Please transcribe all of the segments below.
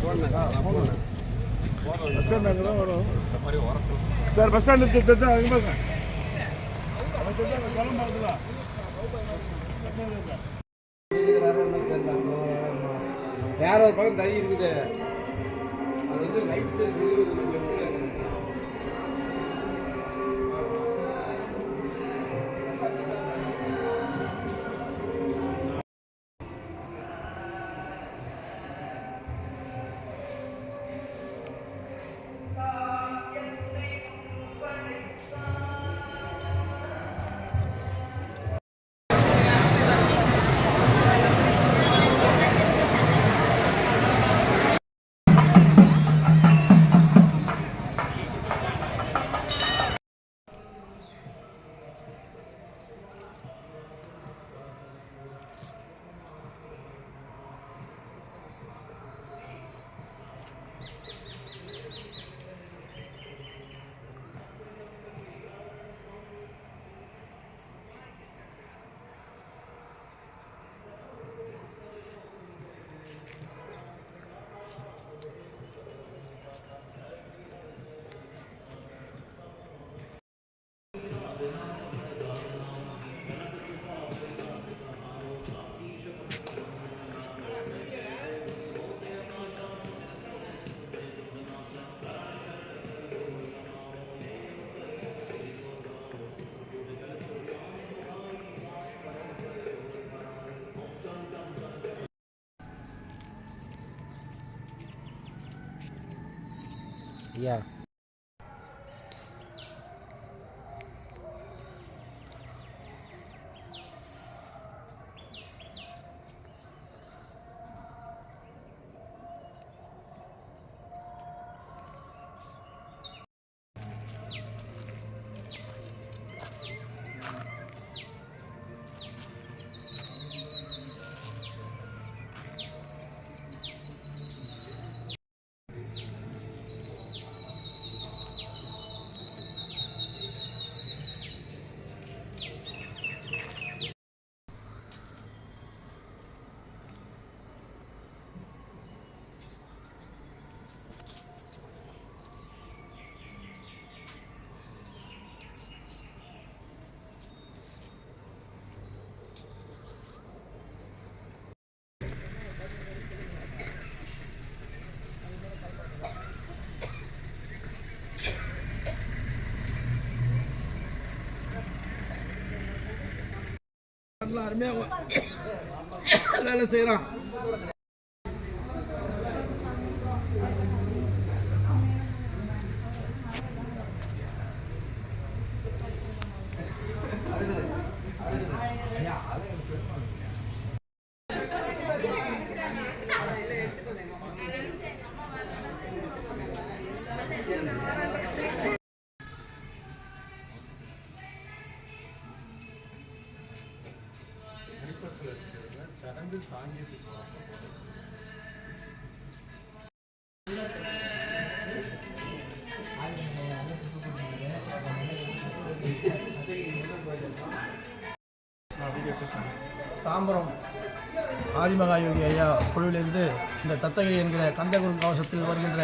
Bus stand அங்கே தான் வரும் சார். பஸ் ஸ்டாண்டு திட்டம் அதிகமாக சார் வேற ஒரு பக்கம் தண்ணி இருக்குது. அது வந்து ரைட் சைடு Yeah. அருமையாக வேலை செய்கிறான். தாம்பரம் ஆதிமகாயோகி ஐயா குழுவிலிருந்து இந்த தத்தகிரி என்கிற கந்தகுரு கவசத்தில் வருகின்ற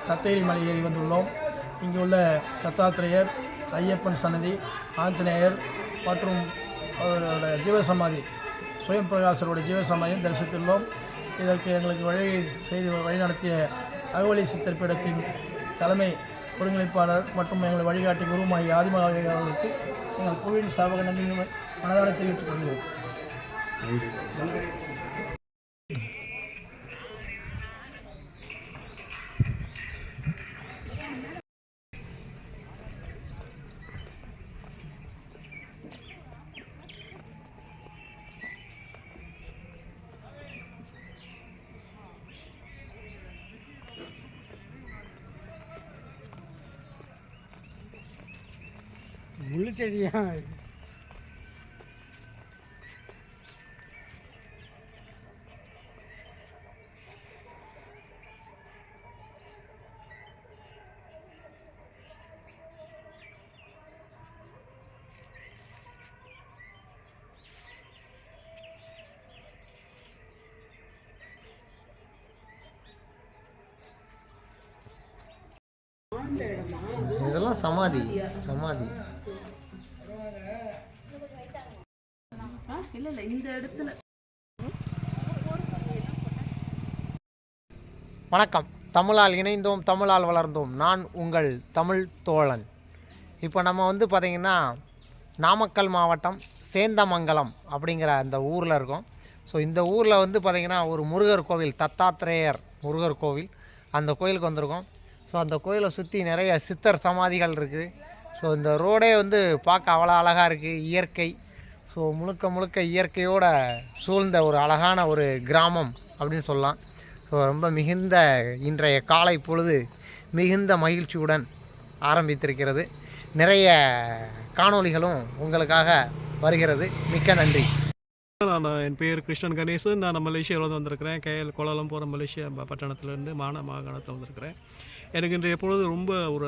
தத்தகிரி மலை ஏறி வந்துள்ளோம். இங்கு உள்ள தத்தாத்திரேயர், ஐயப்பன் சன்னதி, ஆஞ்சநேயர் மற்றும் அவரோட ஜீவசமாதி சுயம் பிரகாசருடைய ஜீவசமாதியும் தரிசித்துள்ளோம். இதற்கு எங்களுக்கு வழிநடத்திய அகவலி சித்தர் பீடத்தின் தலைமை ஒருங்கிணைப்பாளர் மற்றும் எங்களை வழிகாட்டி குருமாகி ஆதிமகாயோகி அவர்களுக்கு எங்கள் குழுவின் ஸ்தாபக நன்றி மனதார தெரிவித்துக் கொள்கிறோம். முள்ளு செடியா? இதெல்லாம் சமாதி சமாதி. இல்ல இந்த இடத்துல. வணக்கம். தமிழால் இணைந்தோம், தமிழால் வளர்ந்தோம். நான் உங்கள் தமிழ் தோழன். இப்போ நம்ம வந்து பார்த்திங்கன்னா நாமக்கல் மாவட்டம் சேந்தமங்கலம் அப்படிங்கிற அந்த ஊரில் இருக்கோம். ஸோ இந்த ஊரில் வந்து பார்த்திங்கன்னா ஒரு முருகர் கோவில், தத்தாத்திரேயர் முருகர் கோவில், அந்த கோயிலுக்கு வந்திருக்கோம். ஸோ அந்த கோயிலை சுற்றி நிறைய சித்தர் சமாதிகள் இருக்குது. ஸோ இந்த ரோடே வந்து பார்க்க அவ்வளோ அழகாக இருக்குது, இயற்கை. ஸோ முழுக்க முழுக்க இயற்கையோடு சூழ்ந்த ஒரு அழகான ஒரு கிராமம் அப்படின்னு சொல்லலாம். ஸோ ரொம்ப மிகுந்த இன்றைய காலை பொழுது மிகுந்த மகிழ்ச்சியுடன் ஆரம்பித்திருக்கிறது. நிறைய காணொளிகளும் உங்களுக்காக வருகிறது. மிக்க நன்றி. என் பேர் கிருஷ்ணன் கணேசன். நான் மலேசியாவில் வந்திருக்கிறேன். கேஎல் கோலாலம்பூர் மலேசியா பட்டணத்திலேருந்து மாகாணத்தில் வந்திருக்கிறேன். எனக்கு இன்றைய பொழுது ரொம்ப ஒரு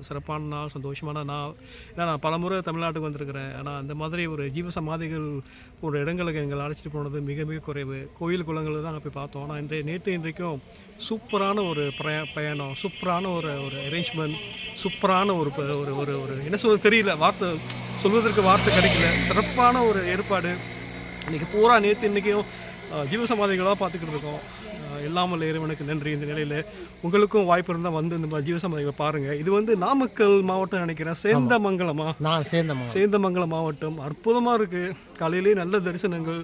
சிறப்பான நாள், சந்தோஷமான நாள். ஏன்னா நான் பல முறை தமிழ்நாட்டுக்கு வந்திருக்கிறேன். ஆனால் அந்த மாதிரி ஒரு ஜீவ சமாதிகள் ஒரு இடங்களுக்கு எங்களை அழைச்சிட்டு போனது மிக மிக குறைவு. கோயில் குளங்கள் தான் அங்கே போய் பார்த்தோம். ஆனால் இன்றைக்கும் சூப்பரான ஒரு பயணம், சூப்பரான ஒரு அரேஞ்ச்மெண்ட், சூப்பரான ஒரு ஒரு ஒரு என்ன சொல்ல தெரியல, சொல்வதற்கு வார்த்தை கிடைக்கல. சிறப்பான ஒரு ஏற்பாடு. இன்றைக்கி பூரா இன்றைக்கும் ஜீவசமாதிகளாக பார்த்துக்கிட்டு இருக்கோம். எல்லாமல் இறைவனுக்கு நன்றி. இந்த நிலையில் உங்களுக்கும் வாய்ப்பு இருந்தால் வந்து இந்த ஜீவசமாதிகளை பாருங்கள். இது வந்து நாமக்கல் மாவட்டம் நினைக்கிறேன், சேந்தமங்கலம் மாவட்டம். அற்புதமாக இருக்குது. காலையிலே நல்ல தரிசனங்கள்,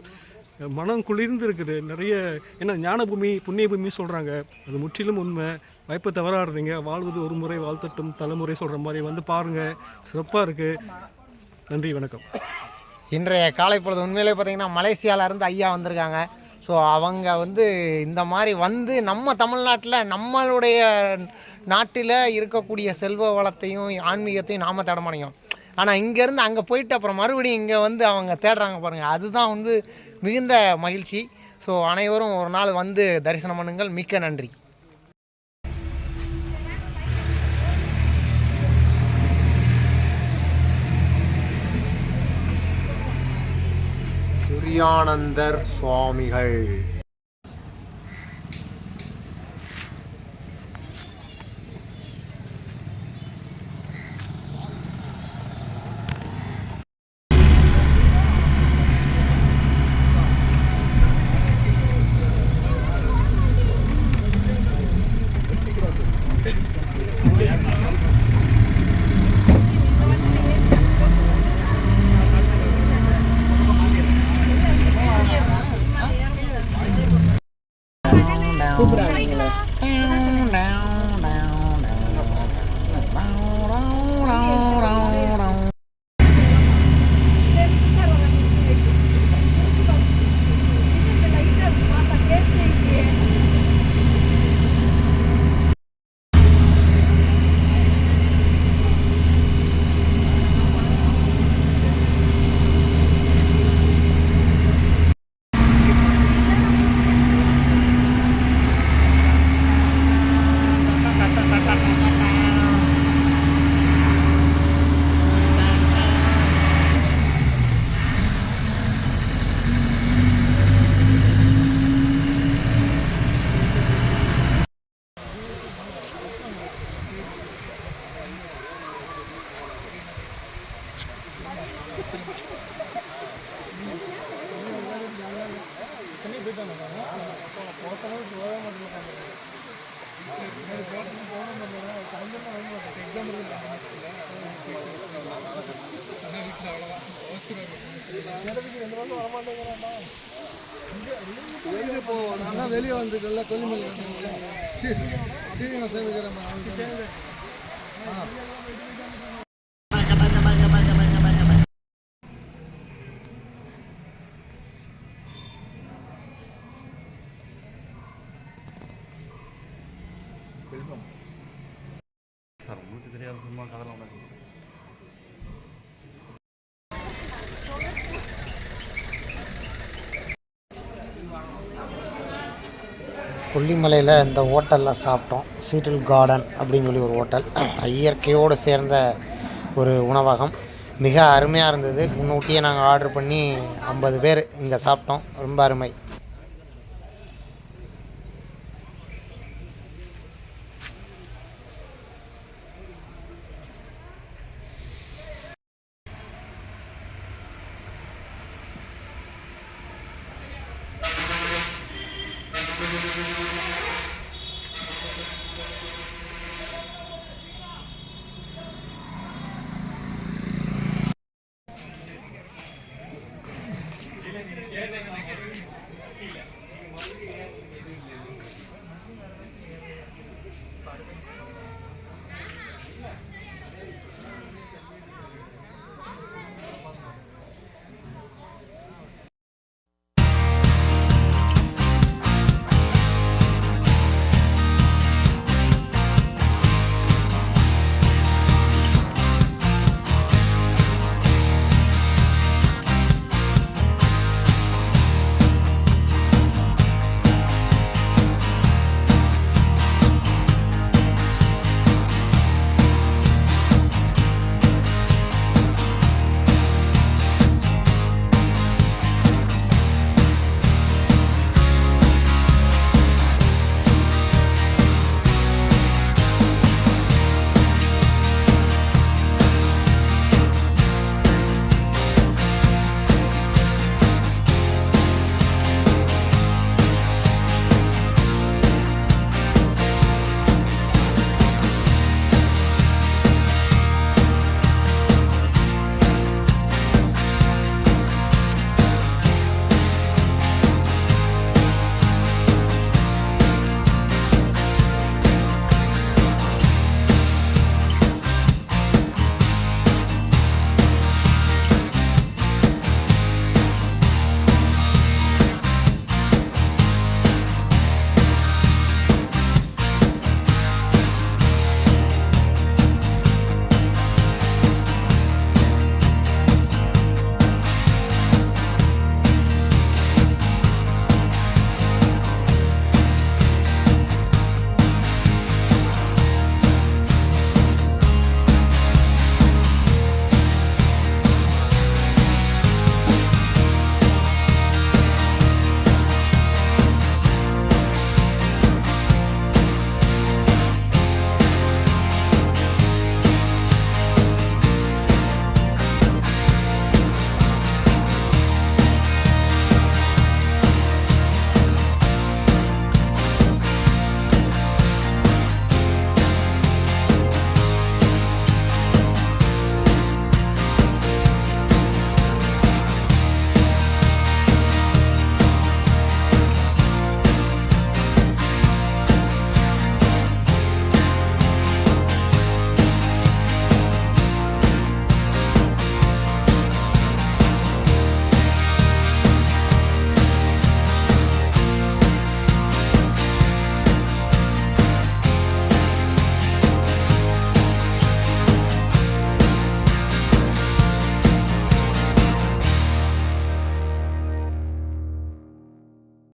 மனம் குளிர்ந்து இருக்குது. நிறைய ஏன்னா ஞான பூமி, புண்ணிய பூமி சொல்கிறாங்க. அது முற்றிலும் உண்மை. வாய்ப்பை தவறாடுறீங்க. வாழ்வது ஒரு முறை, வாழ்த்தட்டும் தலைமுறை சொல்கிற மாதிரி வந்து பாருங்கள். சிறப்பாக இருக்குது. நன்றி, வணக்கம். இன்றைய காலை பொழுது உண்மையிலே பார்த்திங்கன்னா மலேசியாவிலேருந்து ஐயா வந்திருக்காங்க. ஸோ அவங்க வந்து இந்த மாதிரி வந்து நம்ம தமிழ்நாட்டில் நம்மளுடைய நாட்டில் இருக்கக்கூடிய செல்வ வளத்தையும் ஆன்மீகத்தையும் நாம் தேட மாட்டோம். ஆனால் இங்கேருந்து அங்கே போயிட்டு அப்புறம் மறுபடியும் இங்கே வந்து அவங்க தேடுறாங்க பாருங்கள். அதுதான் வந்து மிகுந்த மகிழ்ச்சி. ஸோ அனைவரும் ஒரு நாள் வந்து தரிசனம் பண்ணுங்கள். மிக்க நன்றி. துரியானந்தர் சுவாமிகள். வெளியே வந்துருக்கல கொல்லிமலை சீக்கிரம் சேமிக்கிறேன். சார் உங்களுக்கு தெரியாத சும்மா கதலாம் கொல்லிமலையில் இந்த ஹோட்டலில் சாப்பிட்டோம். சீட்டில் கார்டன் அப்படின்னு சொல்லி ஒரு ஹோட்டல். இயற்கையோடு சேர்ந்த ஒரு உணவகம். மிக அருமையாக இருந்தது. முன்னூட்டியே நாங்கள் ஆர்டர் பண்ணி 50 பேர் இங்கே சாப்பிட்டோம். ரொம்ப அருமை.